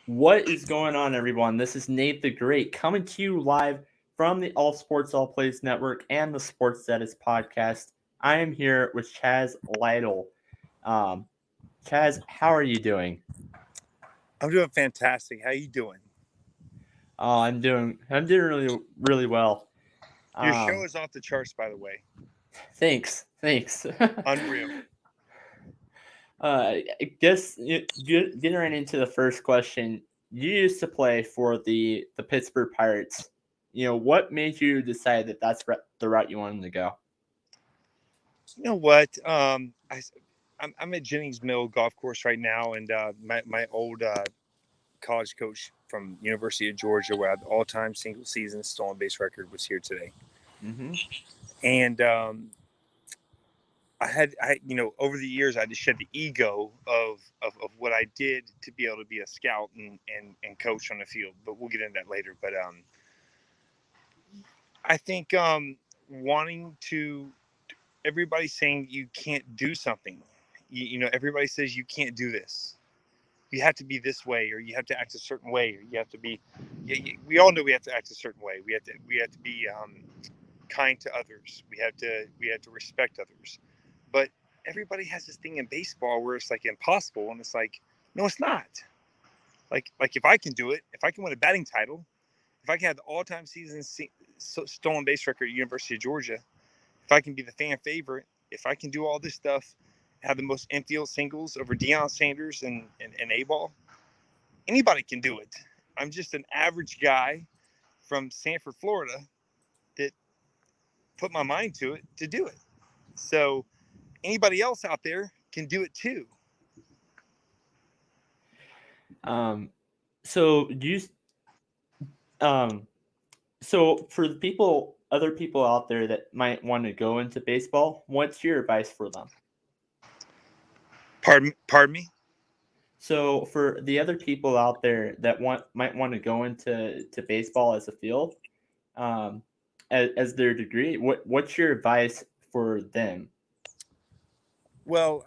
What is going on, everyone? This is Nate the Great coming to you live from the All Sports All Plays Network and the Sports Status podcast. I am here with Chaz Lytle. Um, Chaz, how are you doing? I'm doing fantastic. How you doing? I'm doing really well. Your show Um, is off the charts, by the way. thanks. Unreal. I guess getting right into the first question. You used to play for the Pittsburgh Pirates. What made you decide that that's the route you wanted to go? You know what? I'm at Jennings Mill Golf Course right now, and my old college coach from University of Georgia, where I had the all-time single season stolen base record, was here today. Mm-hmm. And over the years, I just shed the ego of what I did to be able to be a scout and coach on the field. But we'll get into that later. But I think wanting to everybody's saying you can't do something. Everybody says you can't do this. You have to be this way, or you have to act a certain way, or you have to be. We all know we have to act a certain way. We have to be kind to others. We have to respect others. But everybody has this thing in baseball where it's like impossible, and it's like, no, it's not. Like if I can do it, if I can win a batting title, if I can have the all-time season stolen base record at University of Georgia, if I can be the fan favorite, if I can do all this stuff, have the most infield singles over Deion Sanders and A-Ball, anybody can do it. I'm just an average guy from Sanford, Florida, that put my mind to it to do it. So anybody else out there can do it too. Um, so you um, so for the other people out there that might want to go into baseball, what's your advice for them? Pardon me. So for the other people out there that might want to go into baseball as a field, um, as their degree, what's your advice for them? Well,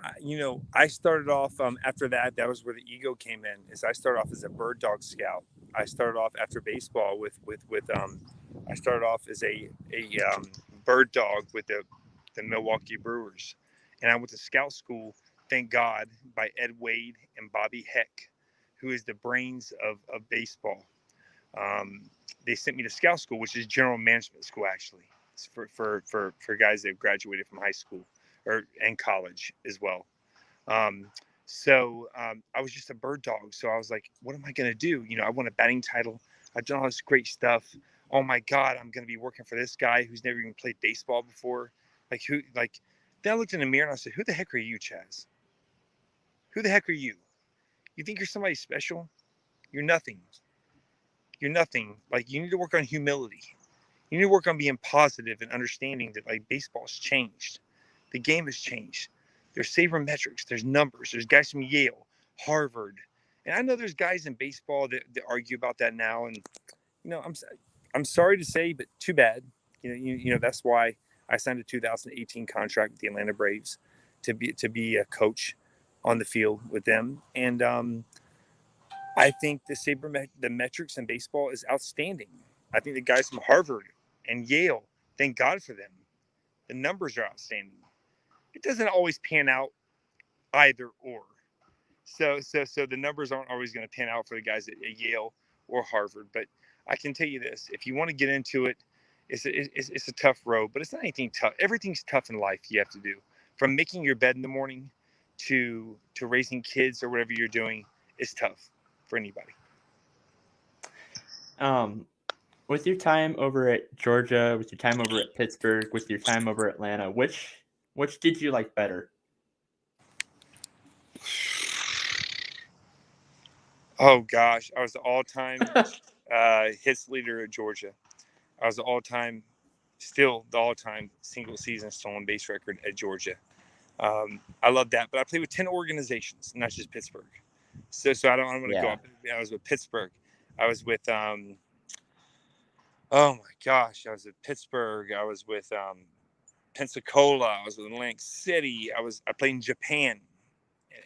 I started off after that. That was where the ego came in. Is I started off as a bird dog scout. I started off after baseball with. I started off as a bird dog with the Milwaukee Brewers, and I went to scout school. Thank God, by Ed Wade and Bobby Heck, who is the brains of baseball. They sent me to scout school, which is general management school actually. It's for guys that have graduated from high school or and college as well. Um, so I was just a bird dog. So I was like, what am I going to do? I won a batting title. I've done all this great stuff. Oh my God, I'm going to be working for this guy who's never even played baseball before. Like who? Like then I looked in the mirror and I said, who the heck are you, Chaz? Who the heck are you? You think you're somebody special? You're nothing. You're nothing. Like you need to work on humility. You need to work on being positive and understanding that like baseball's changed. The game has changed. There's sabermetrics, there's numbers, there's guys from Yale, Harvard. And I know there's guys in baseball that argue about that now. And, I'm sorry to say, but too bad. That's why I signed a 2018 contract with the Atlanta Braves to be a coach on the field with them. And I think the metrics in baseball is outstanding. I think the guys from Harvard and Yale, thank God for them. The numbers are outstanding. It doesn't always pan out either or. So the numbers aren't always going to pan out for the guys at Yale or Harvard. But I can tell you this: if you want to get into it, it's a tough road. But it's not anything tough. Everything's tough in life. You have to do, from making your bed in the morning to raising kids or whatever you're doing, is tough for anybody. Um, with your time over at Georgia, with your time over at Pittsburgh, with your time over Atlanta, which did you like better? Oh gosh, I was the all-time hits leader at Georgia. I was still the all-time single season stolen base record at Georgia. I love that, but I played with 10 organizations, not just Pittsburgh. So I don't want to go Yeah. up. I was with Pittsburgh. I was with oh my gosh, I was with Pittsburgh. I was with Pensacola. I was with Atlantic City. I played in Japan.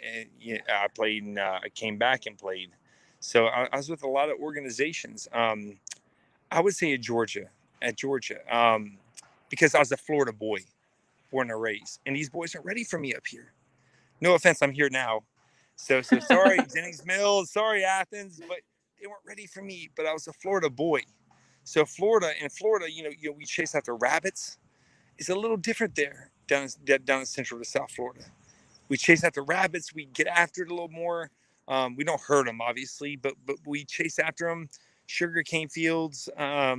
And, yeah, I played. I came back and played. So I was with a lot of organizations. I would say at Georgia, because I was a Florida boy, born and raised, and these boys aren't ready for me up here. No offense, I'm here now. So sorry, Jennings Mills, sorry, Athens, but they weren't ready for me. But I was a Florida boy. So in Florida, we chase after rabbits. It's a little different there down in central to South Florida. We chase after rabbits. We get after it a little more. We don't hurt them, obviously, but we chase after them. Sugar cane fields. I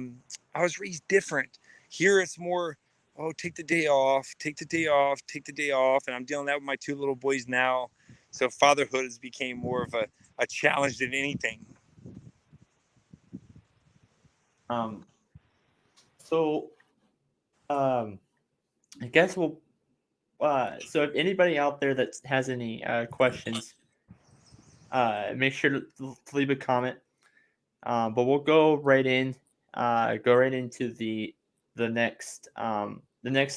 was raised different. Here it's more, oh, take the day off, take the day off, take the day off. And I'm dealing that with my two little boys now. So fatherhood has become more of a challenge than anything. So, I guess we'll. So if anybody out there that has any questions, make sure to leave a comment. But we'll go right into the next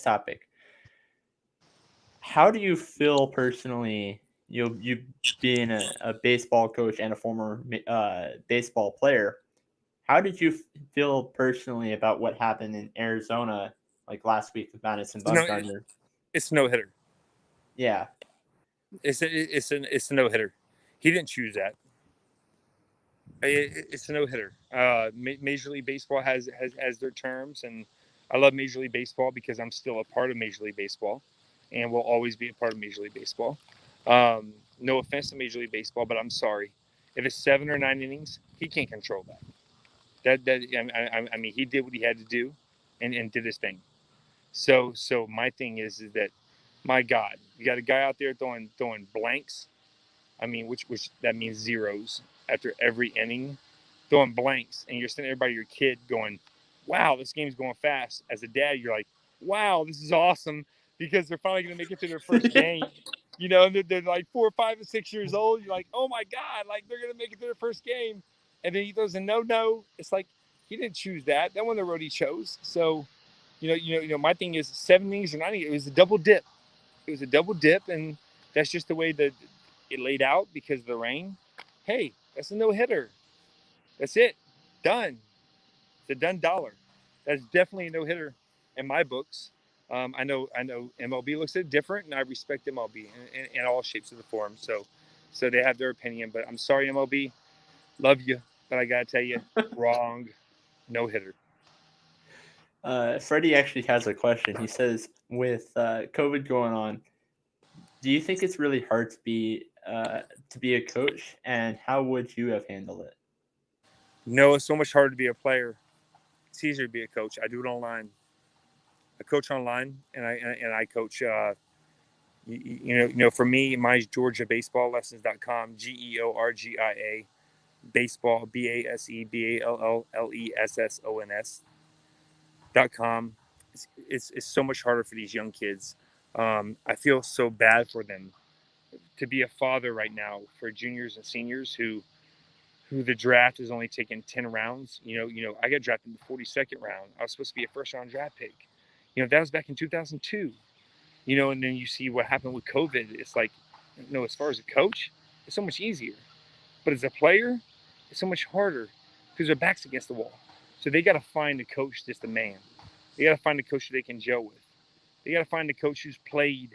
topic. How do you feel personally? You being a baseball coach and a former baseball player. How did you feel personally about what happened in Arizona like last week with Madison Bumgarner? It's a no hitter. Yeah, It's a no hitter. He didn't choose that. It's a no hitter. Major League Baseball has their terms, and I love Major League Baseball because I'm still a part of Major League Baseball, and will always be a part of Major League Baseball. No offense to Major League Baseball, but I'm sorry. If it's 7 or 9 innings, he can't control that. I mean, he did what he had to do, and did his thing. So my thing is that, my God, you got a guy out there throwing blanks. I mean, which that means zeros after every inning, throwing blanks, and you're sitting there by your kid going, "Wow, this game's going fast." As a dad, you're like, "Wow, this is awesome," because they're finally going to make it to their first game. And they're like 4, 5, and 6 years old. You're like, "Oh my God, like they're going to make it to their first game," and then he throws a no. It's like he didn't choose that. That wasn't the road he chose. So, my thing is 7 innings or 9 innings. It was a double dip. And that's just the way that it laid out because of the rain. Hey, that's a no hitter. That's it. Done. It's a done dollar. That's definitely a no hitter in my books. I know MLB looks at it different, and I respect MLB in all shapes of the form. So they have their opinion, but I'm sorry, MLB. Love you, but I gotta tell you, wrong. No hitter. Freddie actually has a question. He says, with COVID going on, do you think it's really hard to be a coach, and how would you have handled it? No, it's so much harder to be a player. It's easier to be a coach. I do it online. I coach online, and I coach. For me, my GeorgiaBaseballLessons.com, GeorgiA baseball BASEBALLESSONS.com. It's so much harder for these young kids. I feel so bad for them to be a father right now for juniors and seniors who the draft is only taking 10 rounds. I got drafted in the 42nd round. I was supposed to be a first round draft pick. That was back in 2002. And then you see what happened with COVID. It's like, as far as a coach, it's so much easier. But as a player, it's so much harder because their back's against the wall. So they got to find a coach that's the man. They got to find a coach that they can gel with. They got to find a coach who's played,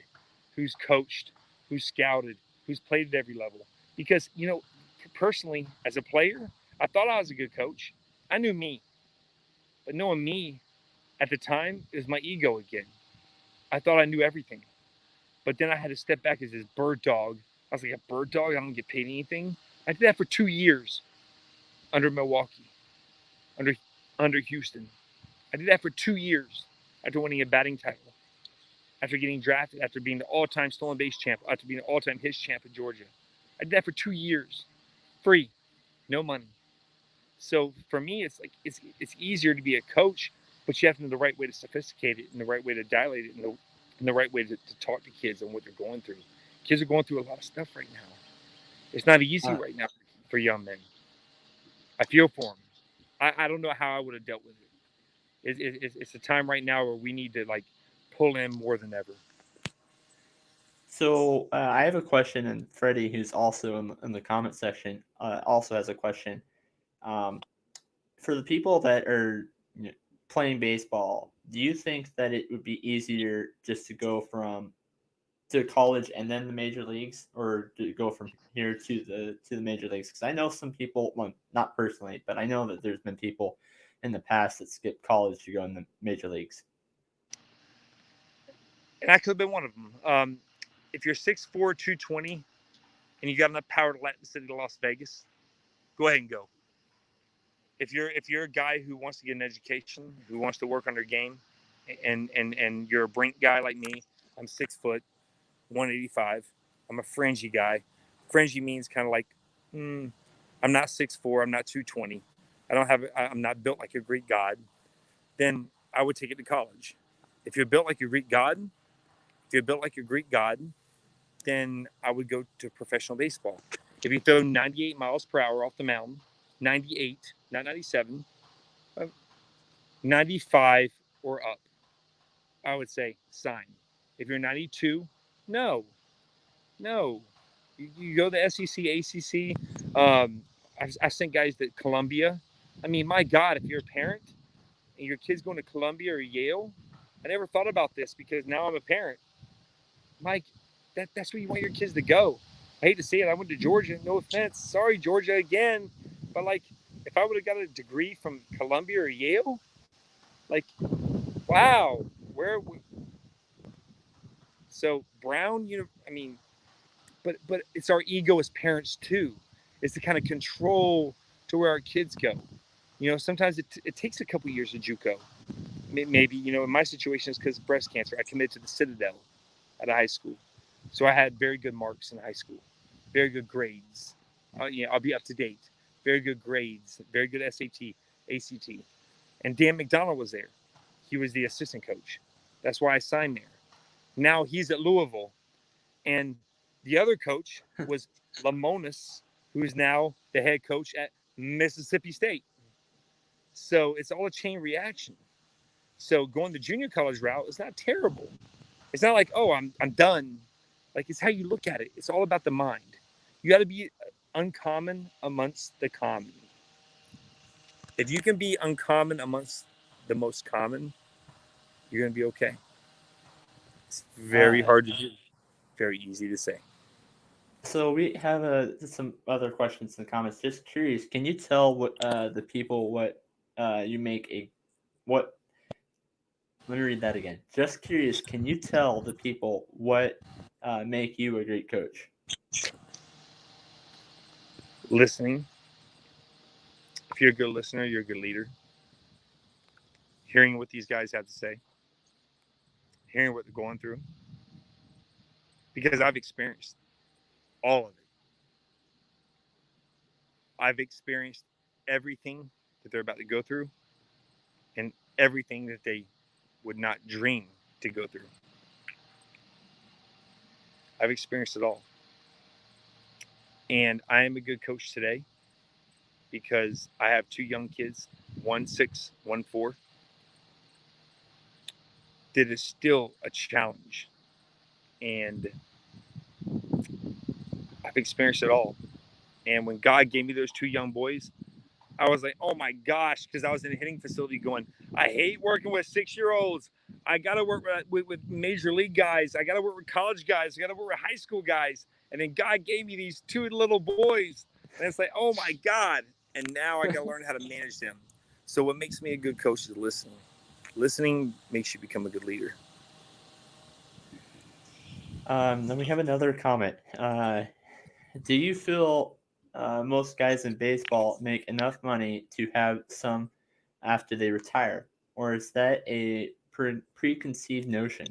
who's coached, who's scouted, who's played at every level. Because, personally, as a player, I thought I was a good coach. I knew me. But knowing me at the time, it was my ego again. I thought I knew everything. But then I had to step back as this bird dog. I was like, a bird dog? I don't get paid anything. I did that for 2 years under Milwaukee, under Houston. I did that for 2 years after winning a batting title, after getting drafted, after being the all-time stolen base champ, after being the all-time hits champ in Georgia. I did that for 2 years, free, no money. So for me, it's like it's easier to be a coach, but you have to know the right way to sophisticate it and the right way to dilate it and the right way to talk to kids and what they're going through. Kids are going through a lot of stuff right now. It's not easy right now for young men. I feel for them. I don't know how I would have dealt with it. It's a time right now where we need to pull in more than ever. So I have a question, and Freddie, who's also in the comment section, also has a question. Um, for the people that are playing baseball, do you think that it would be easier just to go from to college and then the major leagues, or to go from here to the major leagues? Because I know some people, well, not personally, but I know that there's been people in the past that skipped college to go in the major leagues. And I could have been one of them. If you're 6'4", 220, and you got enough power to let the city of Las Vegas, go ahead and go. If you're a guy who wants to get an education, who wants to work on their game, and you're a brink guy like me, I'm 6 foot, 185. I'm a fringy guy. Fringy means kind of like, I'm not 6'4", I'm not 220. I'm not built like a Greek god. Then I would take it to college. If you're built like a Greek god, if you're built like a Greek god, then I would go to professional baseball. If you throw 98 miles per hour off the mound, 98, not 97, 95 or up, I would say sign. If you're 92, no, no. You go to the SEC, ACC. I've sent guys to Columbia. I mean, my God, if you're a parent and your kid's going to Columbia or Yale, I never thought about this because now I'm a parent. Mike, that's where you want your kids to go. I hate to say it. I went to Georgia. No offense. Sorry, Georgia again. But like, if I would have got a degree from Columbia or Yale, like, wow, where? So Brown, I mean, but it's our ego as parents too, is to kind of control to where our kids go. Sometimes it takes a couple years of JUCO. Maybe in my situation is because of breast cancer. I committed to the Citadel at a high school, so I had very good marks in high school, very good grades. I'll be up to date. Very good grades, very good SAT, ACT, and Dan McDonald was there. He was the assistant coach. That's why I signed there. Now he's at Louisville, and the other coach was Lamonis, who's now the head coach at Mississippi State. So it's all a chain reaction. So going the junior college route is not terrible. It's not like, oh, I'm done. Like, it's how you look at it. It's all about the mind. You got to be uncommon amongst the common. If you can be uncommon amongst the most common, you're going to be okay. It's very hard to do. Very easy to say. So we have some other questions in the comments. Just curious, can you tell what the people what you make a what? Let me read that again. Just curious, can you tell the people what make you a great coach? Listening. If you're a good listener, you're a good leader. Hearing what these guys have to say. Hearing what they're going through. Because I've experienced all of it. I've experienced everything that they're about to go through and everything that they would not dream to go through. I've experienced it all. And I am a good coach today because I have 2 young kids, 1 6, 1 4. That is still a challenge. And I've experienced it all. And when God gave me those 2 young boys, I was like, oh my gosh, because I was in a hitting facility going, I hate working with 6-year-olds. I got to work with major league guys. I got to work with college guys. I got to work with high school guys. And then God gave me these 2 little boys. And it's like, oh my God. And now I got to learn how to manage them. So what makes me a good coach is listening. Listening makes you become a good leader. Then we have another comment. Do you feel most guys in baseball make enough money to have some after they retire, or is that a preconceived notion?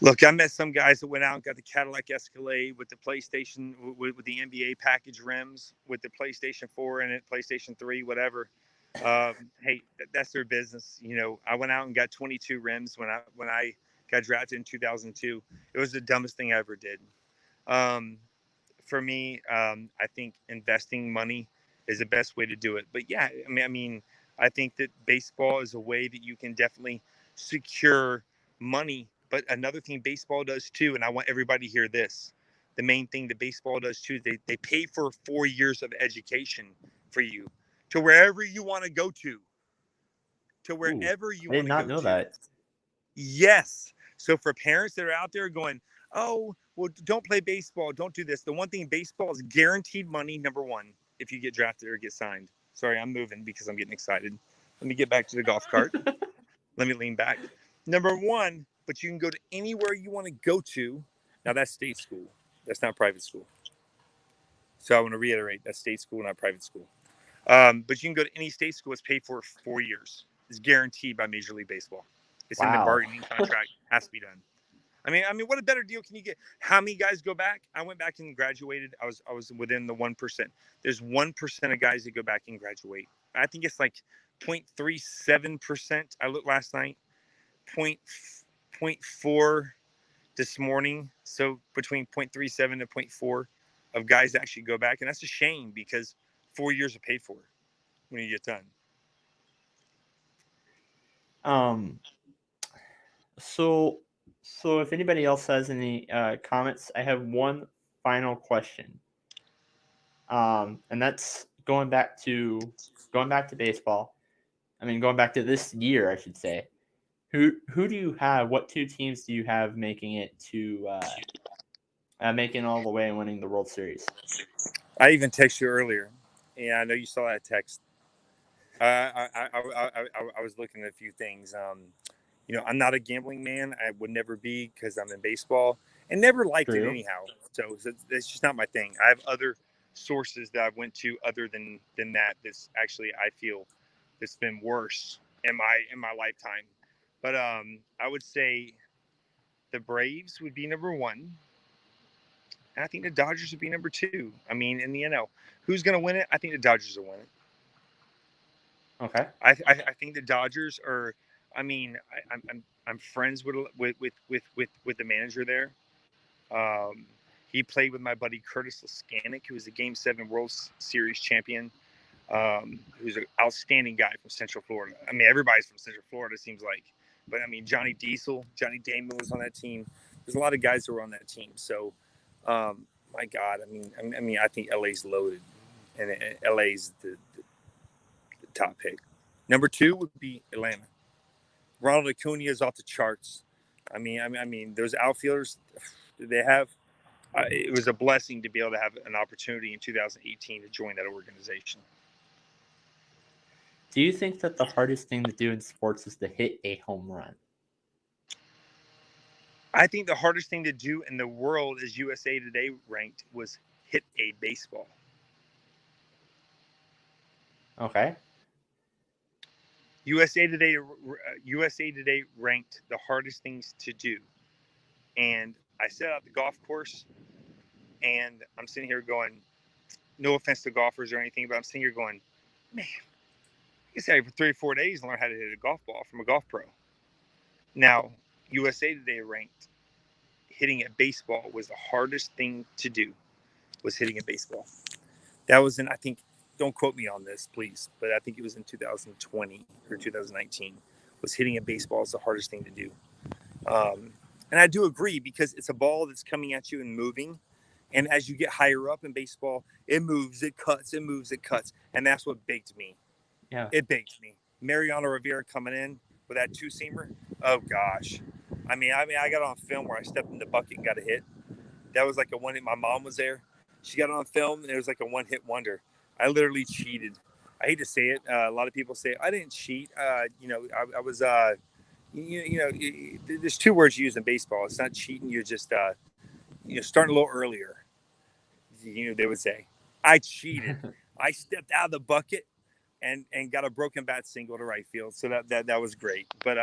Look, I met some guys that went out and got the Cadillac Escalade with the PlayStation, with the NBA package rims, with the PlayStation 4 in it, PlayStation 3, whatever. Hey, that's their business. I went out and got 22 rims when I got drafted in 2002. It was the dumbest thing I ever did. For me, I think investing money is the best way to do it. But yeah, I think that baseball is a way that you can definitely secure money But another thing baseball does too, and I want everybody to hear this. The main thing that baseball does too is they pay for 4 years of education for you to wherever you want to go to. To Ooh, wherever you I did want to not go know to. that. Yes. So for parents that are out there going, oh, well, don't play baseball. Don't do this. The one thing baseball is guaranteed money, number one, if you get drafted or get signed. Sorry, I'm moving because I'm getting excited. Let me get back to the golf cart. Let me lean back. Number one, but you can go to anywhere you want to go to. Now, that's state school. That's not private school. So I want to reiterate, that's state school, not private school. But you can go to any state school. It's paid for 4 years. It's guaranteed by Major League Baseball. It's in the Wow. bargaining contract. Has to be done. I mean, what a better deal can you get? How many guys go back? I went back and graduated. I was within the 1%. There's 1% of guys that go back and graduate. I think it's like 0.37%. I looked last night. 0.4 this morning. So between 0.37 and 0.4 of guys actually go back, and that's a shame because 4 years are paid for when you get done. So if anybody else has any comments, I have one final question. And that's going back to baseball. I mean, going back to this year, I should say. Who do you have? What two teams do you have making it to making all the way and winning the World Series? I even texted you earlier, and I know you saw that text. I was looking at a few things. I'm not a gambling man. I would never be because I'm in baseball and never liked it anyhow. So it's just not my thing. I have other sources that I went to other than that. This actually I feel it's been worse in my lifetime. But I would say the Braves would be number one. And I think the Dodgers would be number two. I mean, in the NL, who's going to win it? I think the Dodgers will win it. Okay. I think the Dodgers are. I mean, I'm friends with the manager there. He played with my buddy Curtis Laskanik, who was the Game 7 World Series champion. Who's an outstanding guy from Central Florida. I mean, everybody's from Central Florida, seems like. But I mean, Johnny Damon was on that team. There's a lot of guys who were on that team. So, my God, I mean, I think LA's loaded, and LA's the top pick. Number two would be Atlanta. Ronald Acuna is off the charts. I mean, those outfielders they have. It was a blessing to be able to have an opportunity in 2018 to join that organization. Do you think that the hardest thing to do in sports is to hit a home run? I think the hardest thing to do in the world, as USA Today ranked, was hit a baseball. Okay. USA Today ranked the hardest things to do, and I set out the golf course, and I'm sitting here going, no offense to golfers or anything, but I'm sitting here going, man, I guess I for 3 or 4 days learn how to hit a golf ball from a golf pro. Now, USA Today ranked hitting a baseball was the hardest thing to do, was hitting a baseball. That was I think, don't quote me on this, please, but I think it was in 2020 or 2019, was hitting a baseball is the hardest thing to do. And I do agree because it's a ball that's coming at you and moving. And as you get higher up in baseball, it moves, it cuts, it moves, it cuts. And that's what baked me. Yeah. It baked me. Mariano Rivera coming in with that two-seamer. Oh, gosh. I mean, I got on film where I stepped in the bucket and got a hit. That was like a one hit. My mom was there. She got on film, and it was like a one-hit wonder. I literally cheated. I hate to say it. A lot of people say I didn't cheat. I was. There's two words used in baseball. It's not cheating. You're just starting a little earlier. They would say I cheated. I stepped out of the bucket and got a broken bat single to right field. So that was great. But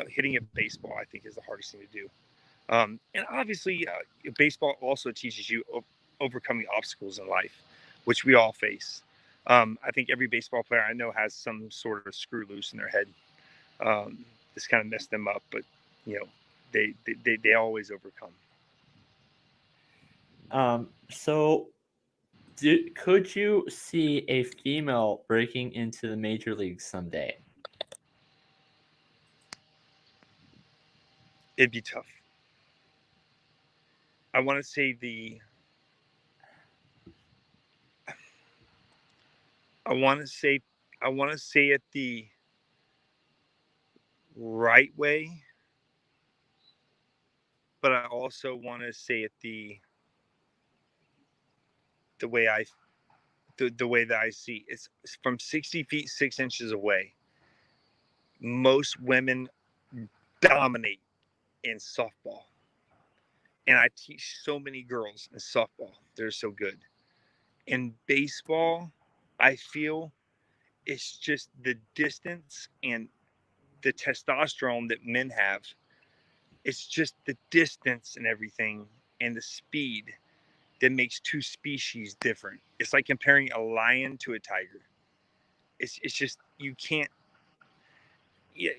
hitting a baseball I think is the hardest thing to do. And obviously, baseball also teaches you overcoming obstacles in life, which we all face. I think every baseball player I know has some sort of screw loose in their head. This kind of messed them up, but they always overcome. So, could you see a female breaking into the major leagues someday? It'd be tough. I want to say I want to say it the right way, but I also want to say it the way the way that I see it's from 60 feet 6 inches away. Most women dominate in softball, and I teach so many girls in softball. They're so good. In baseball, I feel it's just the distance and the testosterone that men have. It's just the distance and everything and the speed that makes two species different. It's like comparing a lion to a tiger. It's just you can't. Yeah,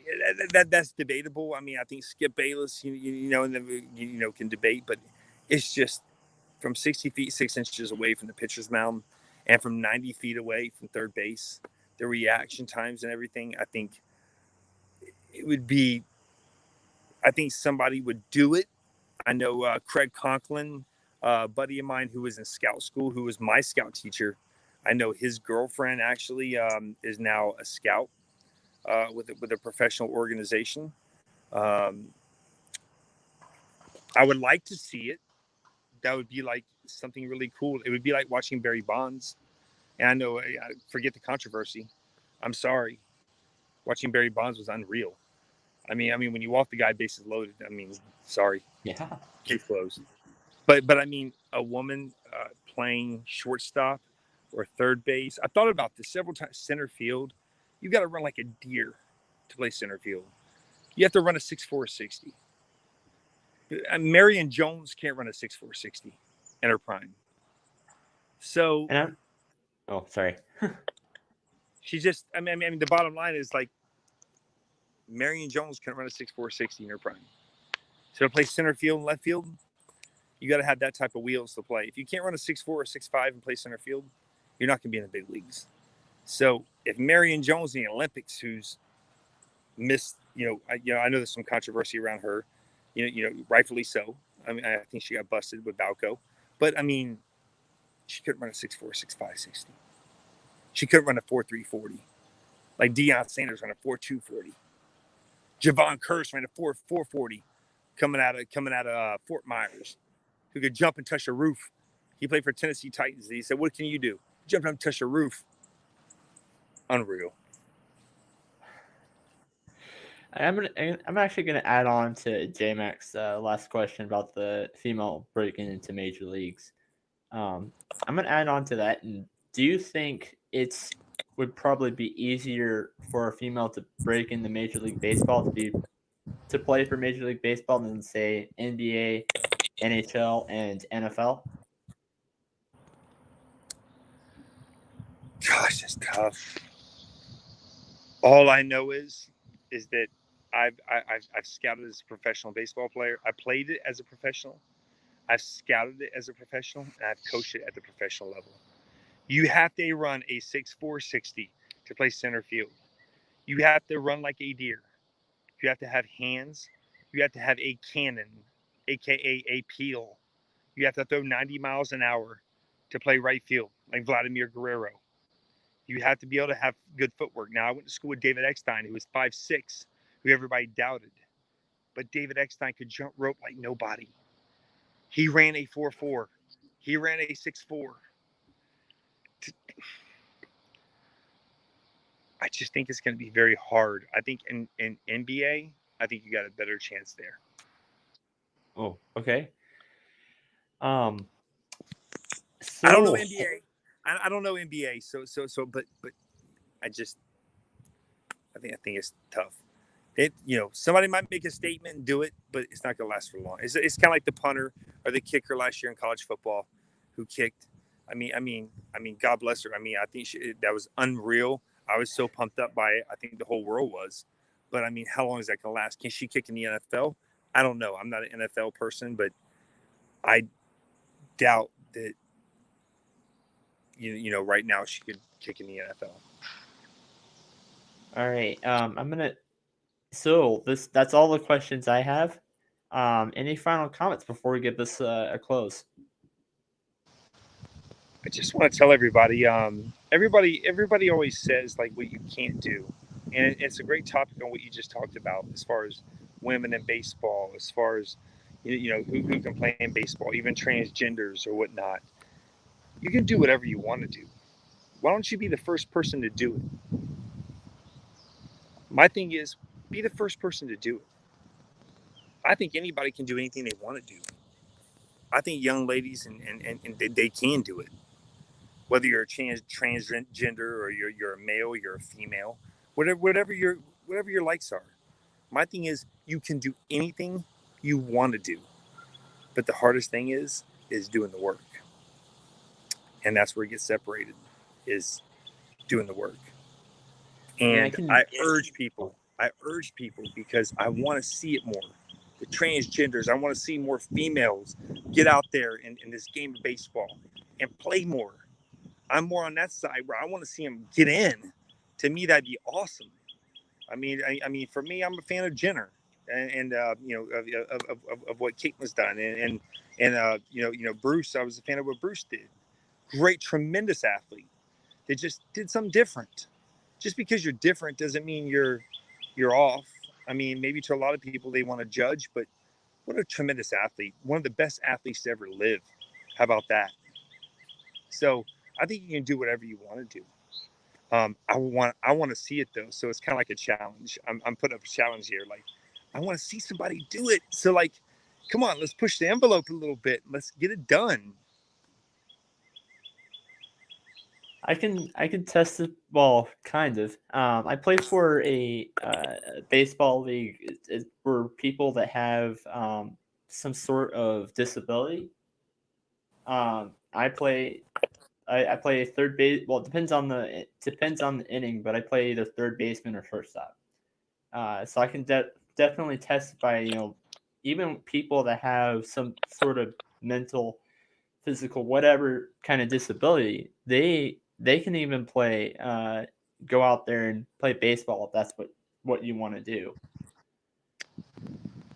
that's debatable. I mean, I think Skip Bayless, can debate, but it's just from 60 feet 6 inches away from the pitcher's mound, and from 90 feet away from third base, the reaction times and everything. I think it would be. I think somebody would do it. I know Craig Conklin, a buddy of mine who was in scout school, who was my scout teacher. I know his girlfriend actually is now a scout with a professional organization. Um, I would like to see it. That would be like something really cool. It would be like watching Barry Bonds. And I know, I forget the controversy. I'm sorry. Watching Barry Bonds was unreal. I mean, when you walk the guy bases loaded, I mean, sorry, Yeah. case closed. But I mean, a woman playing shortstop or third base. I thought about this several times. Center field, you got to run like a deer to play center field. You have to run a 6'4", 60. Marion Jones can't run a 6'4", 60 in her prime. So And I'm. Oh, sorry. she's just. I mean, the bottom line is like Marion Jones can't run a 6'4", 60 in her prime. So to play center field and left field, you got to have that type of wheels to play. If you can't run a 6'4" or 6'5" and play center field, you're not going to be in the big leagues. So if Marion Jones in the Olympics, who's missed, I know there's some controversy around her, rightfully so. I mean, I think she got busted with Balco, but I mean, she couldn't run a 6'4", 6'5", 60. She couldn't run a 4'3", 40. Like Deion Sanders ran a 4'2", 40. Javon Curse ran a 4'4", 40 coming out of Fort Myers, who could jump and touch a roof. He played for Tennessee Titans. He said, "What can you do? Jump up and touch a roof." Unreal. I'm actually gonna add on to J-Mac's last question about the female breaking into major leagues. I'm gonna add on to that. And do you think it's would probably be easier for a female to break into Major League Baseball to play for Major League Baseball than say NBA, NHL, and NFL? Gosh, it's tough. All I know is that I've scouted as a professional baseball player. I played it as a professional. I've scouted it as a professional, and I've coached it at the professional level. You have to run a 6'4", 60 to play center field. You have to run like a deer. You have to have hands. You have to have a cannon, aka a peel. You have to throw 90 miles an hour to play right field, like Vladimir Guerrero. You have to be able to have good footwork. Now, I went to school with David Eckstein, who was 5'6", who everybody doubted. But David Eckstein could jump rope like nobody. He ran a 4'4". He ran a 6'4". I just think it's going to be very hard. I think in NBA, I think you got a better chance there. Oh, okay. Um. I don't know So NBA. I don't know NBA. But I just I think it's tough. Somebody might make a statement and do it, but it's not going to last for long. It's kind of like the punter or the kicker last year in college football, who kicked. I mean, God bless her. I mean, I think that was unreal. I was so pumped up by it. I think the whole world was. But I mean, how long is that going to last? Can she kick in the NFL? I don't know. I'm not an NFL person, but I doubt that. Right now she could kick in the NFL. all right. I'm gonna. So that's all the questions I have. Any final comments before we give this a close? I just want to tell everybody, everybody always says like what you can't do, and it's a great topic on what you just talked about as far as women in baseball, as far as who can play in baseball, even transgenders or whatnot. You can do whatever you want to do. Why don't you be the first person to do it? My thing is, be the first person to do it. I think anybody can do anything they want to do. I think young ladies and they can do it. Whether you're a transgender or you're a male, you're a female, whatever your likes are. My thing is, you can do anything you want to do, but the hardest thing is doing the work, and that's where it gets separated, is doing the work. And I urge people, because I want to see it more. The transgenders, I want to see more females get out there in this game of baseball and play more. I'm more on that side where I want to see them get in. To me, that'd be awesome. I mean, for me, I'm a fan of Jenner and of what Caitlin's done, and Bruce. I was a fan of what Bruce did. Great, tremendous athlete. They just did something different. Just because you're different doesn't mean you're off. I mean, maybe to a lot of people they want to judge, but what a tremendous athlete! One of the best athletes to ever live. How about that? So I think you can do whatever you want to do. I want to see it though, so it's kind of like a challenge. I'm putting up a challenge here. Like, I want to see somebody do it. So like, come on, let's push the envelope a little bit. Let's get it done. I can test it. Well, kind of. I play for a baseball league. It's for people that have some sort of disability. I play. I play third base. Well, it depends on the inning, but I play either third baseman or shortstop. So I can definitely testify. Even people that have some sort of mental, physical, whatever kind of disability, they can even play. Go out there and play baseball if that's what you want to do.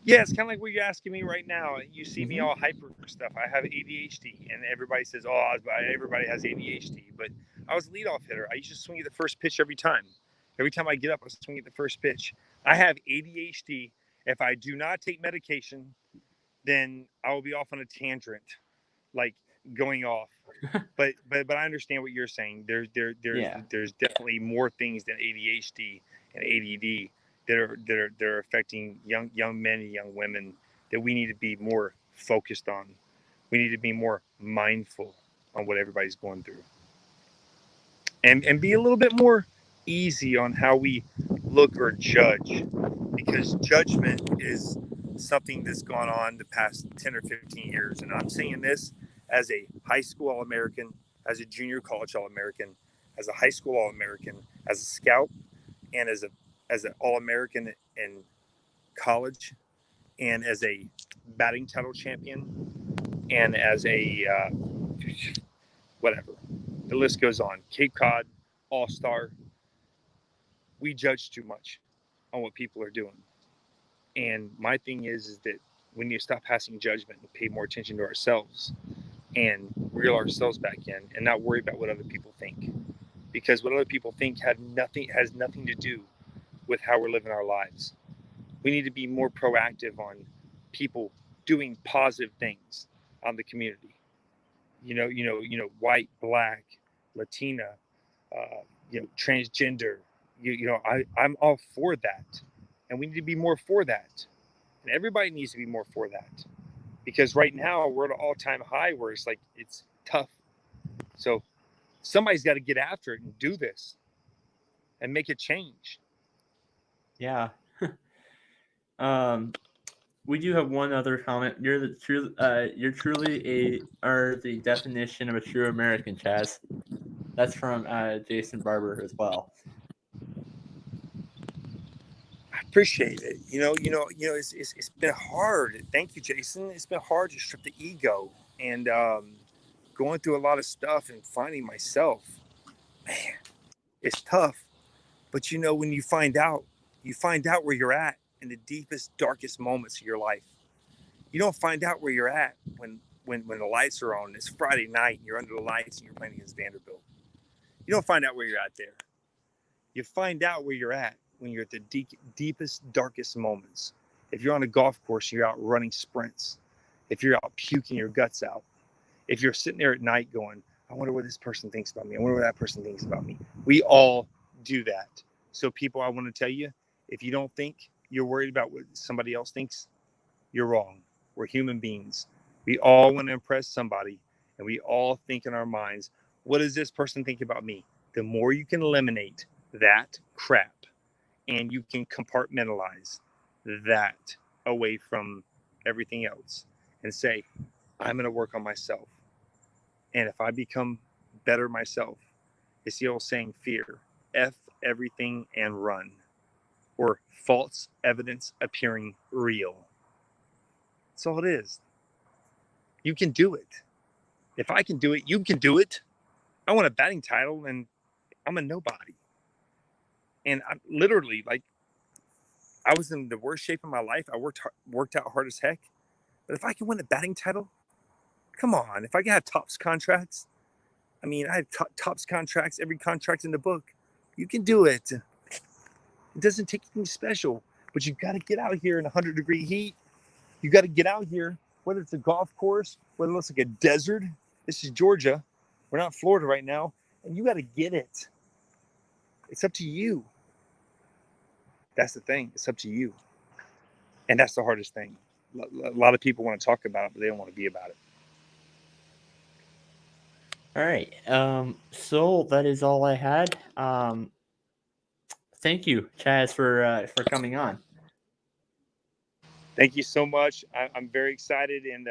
Yeah, it's kind of like what you're asking me right now. You see me Mm-hmm. all hyper stuff. I have ADHD, and everybody says, "Oh, everybody has ADHD." But I was a leadoff hitter. I used to swing at the first pitch every time. Every time I get up, I swing at the first pitch. I have ADHD. If I do not take medication, then I will be off on a tangent, like going off. But I understand what you're saying. Yeah. There's definitely more things than ADHD and ADD that are affecting young men and young women that we need to be more focused on. We need to be more mindful on what everybody's going through, and be a little bit more easy on how we look or judge, because judgment is something that's gone on the past 10 or 15 years. And I'm saying this as a high school All-American, as a junior college All-American, as a high school All-American, as a scout, and as an All-American in college, and as a batting title champion, and as a whatever. The list goes on. Cape Cod, All-Star. We judge too much on what people are doing. And my thing is that we need to stop passing judgment and pay more attention to ourselves and reel ourselves back in and not worry about what other people think. Because what other people think has nothing to do with how we're living our lives. We need to be more proactive on people doing positive things on the community. White, black, Latina, transgender. I'm all for that, and we need to be more for that, and everybody needs to be more for that, because right now we're at an all-time high where it's tough. So somebody's got to get after it and do this and make a change. Yeah. um, we do have one other comment. You're truly are the definition of a true American, Chaz. That's from Jason Barber as well. I appreciate it. It's been hard. Thank you, Jason. It's been hard to strip the ego and going through a lot of stuff and finding myself. Man, it's tough. But when you find out where you're at in the deepest, darkest moments of your life. You don't find out where you're at when the lights are on. It's Friday night and you're under the lights and you're playing against Vanderbilt. You don't find out where you're at there. You find out where you're at when you're at the deepest, darkest moments. If you're on a golf course, you're out running sprints. If you're out puking your guts out. If you're sitting there at night going, I wonder what this person thinks about me. I wonder what that person thinks about me. We all do that. So people, I want to tell you, if you don't think you're worried about what somebody else thinks, you're wrong. We're human beings. We all want to impress somebody, and we all think in our minds, what does this person think about me? The more you can eliminate that crap and you can compartmentalize that away from everything else and say, I'm going to work on myself. And if I become better myself, it's the old saying, fear, F everything and run, or false evidence appearing real. That's all it is. You can do it. If I can do it, you can do it. I want a batting title and I'm a nobody. And I'm literally like, I was in the worst shape of my life. I worked out hard as heck. But if I can win a batting title, come on. If I can have tops contracts, I mean, I have tops contracts, every contract in the book. You can do it. It doesn't take anything special, but you got to get out here in 100-degree heat. You got to get out here, whether it's a golf course, whether it looks like a desert. This is Georgia. We're not Florida right now. And you got to get it. It's up to you. That's the thing. It's up to you. And that's the hardest thing. A lot of people want to talk about it, but they don't want to be about it. All right. So that is all I had. Thank you, Chaz, for coming on. Thank you so much. I'm very excited, and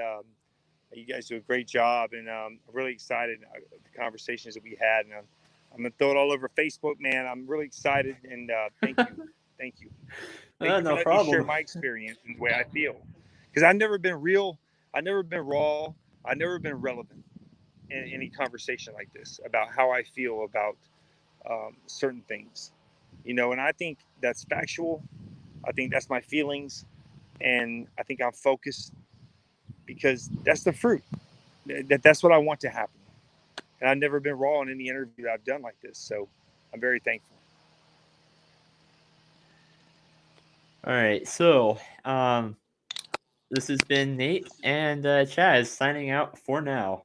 you guys do a great job. And I'm really excited the conversations that we had. And I'm gonna throw it all over Facebook, man. I'm really excited, and thank you, thank you. Thank you for No letting me share problem. my experience and the way I feel. Because I've never been real. I've never been raw. I've never been relevant in any conversation like this about how I feel about certain things. You know, and I think that's factual. I think that's my feelings. And I think I'm focused because that's the fruit. That's what I want to happen. And I've never been raw in any interview that I've done like this. So I'm very thankful. All right. So, this has been Nate and Chaz signing out for now.